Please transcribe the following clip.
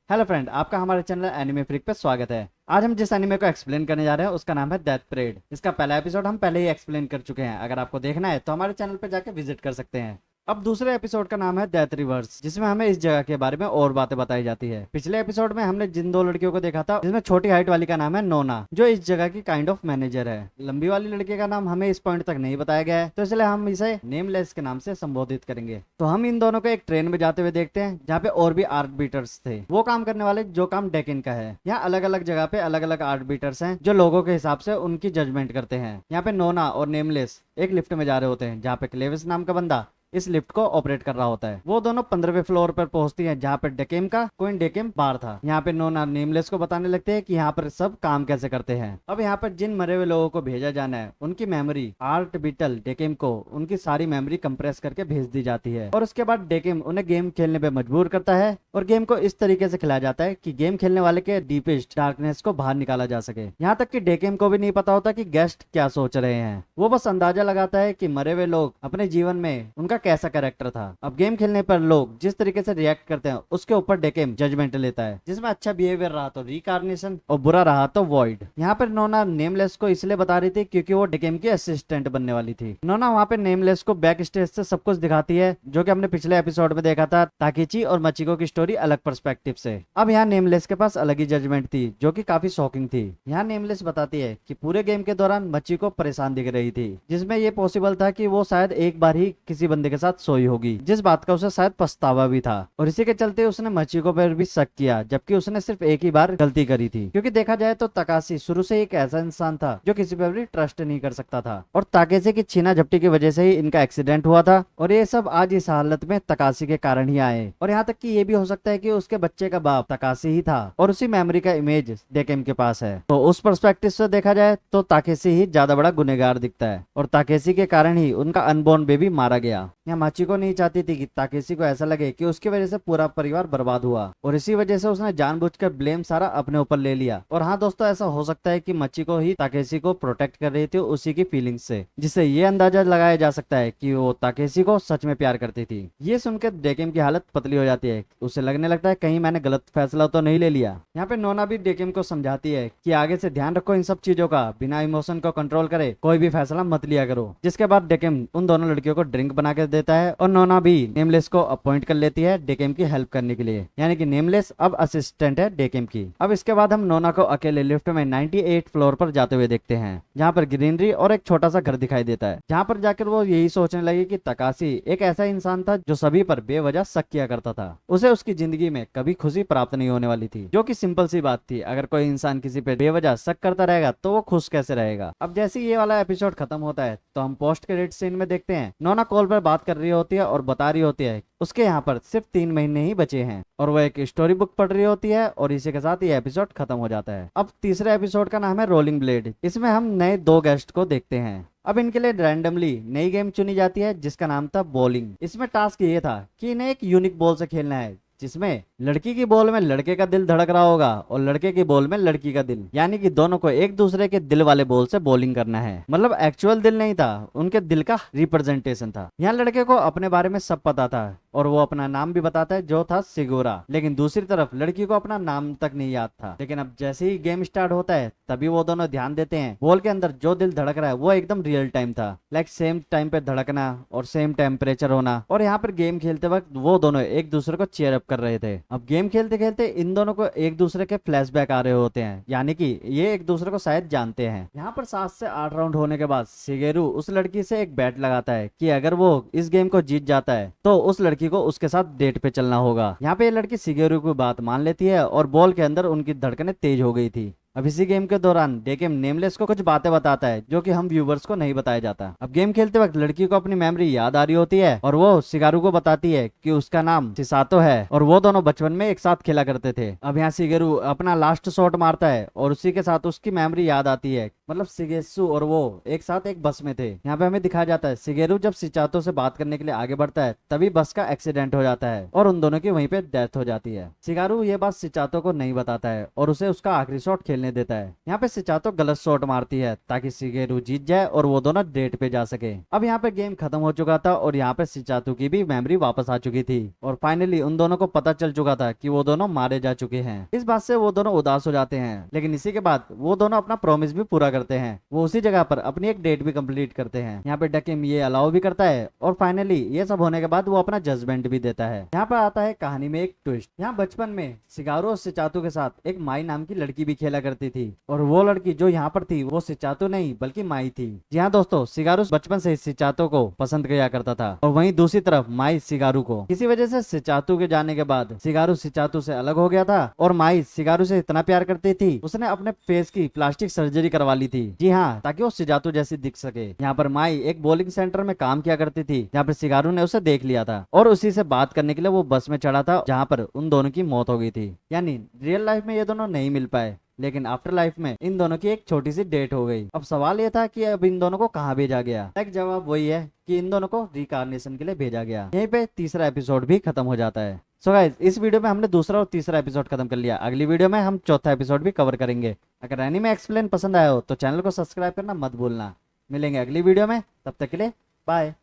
Hello friend, आपका हमारे channel anime freak पे स्वागत है। आज हम जिस एनिमे को एक्सप्लेन करने जा रहे हैं उसका नाम है डेथ परेड। इसका पहला एपिसोड हम पहले ही एक्सप्लेन कर चुके हैं। अगर आपको देखना है तो हमारे चैनल पर जाकर विजिट कर सकते हैं। अब दूसरे एपिसोड का नाम है डेथ रिवर्स, जिसमें हमें इस जगह के बारे में और बातें बताई जाती है। पिछले एपिसोड में हमने जिन दो लड़कियों को देखा था, जिसमें छोटी हाइट वाली का नाम है नोना, जो इस जगह की काइंड ऑफ मैनेजर है। लंबी वाली लड़की का नाम हमें इस पॉइंट तक नहीं बताया गया है, तो इसलिए हम इसे नेमलेस के नाम से संबोधित करेंगे। तो हम इन दोनों को एक ट्रेन में जाते हुए देखते हैं, जहाँ पे और भी आर्ट बीटर्स थे। वो काम करने वाले जो काम डेकिन का है। यहाँ अलग अलग जगह पे अलग अलग आर्ट बीटर्स हैं, जो लोगों के हिसाब से उनकी जजमेंट करते हैं। यहाँ पे नोना और नेमलेस एक लिफ्ट में जा रहे होते हैं, जहाँ पे क्लेविस नाम का बंदा इस लिफ्ट को ऑपरेट कर रहा होता है। वो दोनों 15वें फ्लोर पर पहुंचती हैं, जहाँ पर डेकेम का क्वीन डेकेम बार था। यहाँ पे नोना नेमलेस को बताने लगते हैं कि यहाँ पर सब काम कैसे करते हैं। अब यहाँ पर जिन मरे हुए लोगों को भेजा जाना है, उनकी मेमोरी आर्ट बीटल डेकेम को उनकी सारी मेमोरी कंप्रेस करके भेज दी जाती है। और उसके बाद डेकेम उन्हें गेम खेलने पे मजबूर करता है, और गेम को इस तरीके से खिलाया जाता है कि गेम खेलने वाले के डीपेस्ट डार्कनेस को बाहर निकाला जा सके। यहाँ तक कि डेकेम को भी नहीं पता होता कि गेस्ट क्या सोच रहे हैं। वो बस अंदाजा लगाता है कि मरे हुए लोग अपने जीवन में उनका कैसा कैरेक्टर था। अब गेम खेलने पर लोग जिस तरीके से रिएक्ट करते हैं, उसके ऊपर डेकेम जजमेंट लेता है, जिसमें अच्छा बिहेवियर रहा तो रिकार्नेशन और बुरा रहा तो वॉइड। यहाँ पर नोना नेमलेस को इसलिए बता रही थी क्योंकि वो डेकेम की असिस्टेंट बनने वाली थी। नोना वहाँ पे नेमलेस को बैक स्टेज से सब कुछ दिखाती है, जो कि हमने पिछले एपिसोड में देखा था, ताकिची और मचिको की स्टोरी अलग पर्सपेक्टिव से। अब यहाँ नेमलेस के पास अलग ही जजमेंट थी, जो कि काफी शॉकिंग थी। यहाँ नेमलेस बताती है कि पूरे गेम के दौरान मचिको परेशान दिख रही थी, जिसमें ये पॉसिबल था कि वो शायद एक बार ही किसी बंदे के साथ सोई होगी, जिस बात का उसे शायद पछतावा भी था। और इसी के चलते उसने मचिको पर भी शक किया, जबकि उसने सिर्फ एक ही बार गलती करी थी। क्योंकि देखा जाए तो तकाशी शुरू से एक ऐसा इंसान था जो किसी पर भी ट्रस्ट नहीं कर सकता था, और ताकेशी की छीना झपटी की वजह से ही इनका एक्सीडेंट हुआ था। और ये सब आज इस हालत में तकाशी के कारण ही आए। और यहाँ तक कि ये भी हो सकता है कि उसके बच्चे का बाप तकाशी ही था, और उसी मेमोरी का इमेज डेकेम के पास है। तो उस पर्सपेक्टिव से देखा जाए तो ताकेशी ही ज्यादा बड़ा गुनहगार दिखता है, और ताकेशी के कारण ही उनका अनबॉर्न बेबी मारा गया। यहाँ माचिको नहीं चाहती थी कि ताकेशी को ऐसा लगे कि उसकी वजह से पूरा परिवार बर्बाद हुआ, और इसी वजह से उसने जानबूझकर ब्लेम सारा अपने ऊपर ले लिया। और हाँ दोस्तों, ऐसा हो सकता है कि माचिको ही ताकेशी को प्रोटेक्ट कर रही थी उसी की फीलिंग्स से, जिससे ये अंदाजा लगाया जा सकता है कि वो ताकेशी को सच में प्यार करती थी। ये सुनकर डेकेम की हालत पतली हो जाती है। उसे लगने लगता है कहीं मैंने गलत फैसला तो नहीं ले लिया। यहाँ पे नोना भी डेकेम को समझाती है कि आगे से ध्यान रखो इन सब चीजों का, बिना इमोशन को कंट्रोल करे कोई भी फैसला मत लिया करो। जिसके बाद डेकेम उन दोनों लड़कियों को ड्रिंक बना के देता है, और नोना भी नेमलेस को अपॉइंट कर लेती है डेकेम की हेल्प करने के लिए। यानी कि नेमलेस अब असिस्टेंट है डेकेम की। अब इसके बाद हम नोना को अकेले लिफ्ट में 98 फ्लोर पर जाते हुए देखते हैं, जहाँ पर ग्रीनरी और एक छोटा सा घर दिखाई देता है। जहाँ पर जाकर वो यही सोचने लगी कि तकाशी एक ऐसा इंसान था जो सभी पर बेवजह शक किया करता था। उसे उसकी जिंदगी में कभी खुशी प्राप्त नहीं होने वाली थी, जो कि सिंपल सी बात थी। अगर कोई इंसान किसी पे बेवजह शक करता रहेगा तो वो खुश कैसे रहेगा। अब जैसे ये वाला एपिसोड खत्म होता है तो हम पोस्ट क्रेडिट सीन में देखते हैं नोना कॉल पर बात कर रही होती है और बता रही होती है उसके यहाँ पर सिर्फ 3 महीने ही बचे हैं, और वो एक स्टोरी बुक पढ़ रही होती है। और इसी के साथ ये एपिसोड खत्म हो जाता है। अब तीसरे एपिसोड का नाम है रोलिंग ब्लेड। इसमें हम नए 2 गेस्ट को देखते हैं। अब इनके लिए रैंडमली नई गेम चुनी जाती है, जिसका नाम था बॉलिंग। इसमें टास्क ये था कि इन्हें एक यूनिक बॉल से खेलना है, जिसमें लड़की की बॉल में लड़के का दिल धड़क रहा होगा और लड़के की बॉल में लड़की का दिल। यानी कि दोनों को एक दूसरे के दिल वाले बॉल से बॉलिंग करना है। मतलब एक्चुअल दिल नहीं था, उनके दिल का रिप्रेजेंटेशन था। यहाँ लड़के को अपने बारे में सब पता था, और वो अपना नाम भी बताता है, जो था सिगोरा। लेकिन दूसरी तरफ लड़की को अपना नाम तक नहीं याद था। लेकिन अब जैसे ही गेम स्टार्ट होता है तभी वो दोनों ध्यान देते हैं बॉल के अंदर जो दिल धड़क रहा है वो एकदम रियल टाइम था। लाइक सेम टाइम पे धड़कना और सेम टेम्परेचर होना। और यहाँ पर गेम खेलते वक्त वो दोनों एक दूसरे को चीयर अप कर रहे थे। अब गेम खेलते खेलते इन दोनों को एक दूसरे के फ्लैशबैक आ रहे होते हैं, यानी कि ये एक दूसरे को शायद जानते हैं। यहाँ पर 7 से 8 राउंड होने के बाद शिगेरू उस लड़की से एक बैट लगाता है कि अगर वो इस गेम को जीत जाता है तो उस लड़की को उसके साथ डेट पे चलना होगा। यहाँ पे ये लड़की शिगेरू की बात मान लेती है, और बॉल के अंदर उनकी धड़कनें तेज हो गई थी। अब इसी गेम के दौरान डेकेम नेमलेस को कुछ बातें बताता है, जो कि हम व्यूवर्स को नहीं बताया जाता। अब गेम खेलते वक्त लड़की को अपनी मेमोरी याद आ रही होती है, और वो शिगारू को बताती है कि उसका नाम चिसातो है, और वो दोनों बचपन में एक साथ खेला करते थे। अब यहाँ शिगेरू अपना लास्ट शॉट मारता है, और उसी के साथ उसकी मेमोरी याद आती है मतलब शिगेत्सु और वो एक साथ एक बस में थे। यहाँ पे हमें दिखाया जाता है शिगेरु जब शिचातो से बात करने के लिए आगे बढ़ता है तभी बस का एक्सीडेंट हो जाता है और उन दोनों की वहीं पे डेथ हो जाती है। शिगारू ये बात शिचातो को नहीं बताता है और उसे उसका आखिरी शॉट खेलने देता है। यहाँ पे शिचातो गलत शॉट मारती है ताकि शिगेरु जीत जाए और वो दोनों डेट पे जा सके। अब यहाँ पे गेम खत्म हो चुका था और यहाँ पे शिचातो की भी मेमोरी वापस आ चुकी थी और फाइनली उन दोनों को पता चल चुका था कि वो दोनों मारे जा चुके हैं। इस बात से वो दोनों उदास हो जाते हैं, लेकिन इसी के बाद वो दोनों अपना प्रॉमिस भी पूरा करते हैं। वो उसी जगह पर अपनी एक डेट भी कंप्लीट करते हैं। यहाँ पे डकिम ये अलाउ भी करता है और फाइनली ये सब होने के बाद वो अपना जजमेंट भी देता है। यहाँ पर आता है कहानी में एक ट्विस्ट। यहाँ बचपन में शिगारो और शिचातो के साथ एक माई नाम की लड़की भी खेला करती थी और वो लड़की जो यहाँ पर थी वो शिचातो नहीं बल्कि माई थी। जी हाँ दोस्तों, शिगारो बचपन से शिचातो को पसंद किया करता था और वहीं दूसरी तरफ माई शिगारू को। किसी वजह से शिचातो के जाने के बाद शिगारू शिचातो से अलग हो गया था और माई शिगारू से इतना प्यार करती थी उसने अपने फेस की प्लास्टिक सर्जरी करवा ली थी। जी हाँ, ताकि वो शिजातो जैसी दिख सके। यहाँ पर माई एक बॉलिंग सेंटर में काम किया करती थी जहाँ पर शिगारू ने उसे देख लिया था और उसी से बात करने के लिए वो बस में चढ़ा था जहाँ पर उन दोनों की मौत हो गई थी। यानी रियल लाइफ में ये दोनों नहीं मिल पाए, लेकिन आफ्टर लाइफ में इन दोनों की एक छोटी सी डेट हो गई। अब सवाल ये था कि अब इन दोनों को कहाँ भेजा गया। एक जवाब वही है कि इन दोनों को रिकार्नेशन के लिए भेजा गया। यहीं पे तीसरा एपिसोड भी खत्म हो जाता है। सो गाइस, इस वीडियो में हमने दूसरा और तीसरा एपिसोड खत्म कर लिया। अगली वीडियो में हम चौथा एपिसोड भी कवर करेंगे। अगर एनीमे एक्सप्लेन पसंद आया हो तो चैनल को सब्सक्राइब करना मत भूलना। मिलेंगे अगली वीडियो में, तब तक के लिए बाय।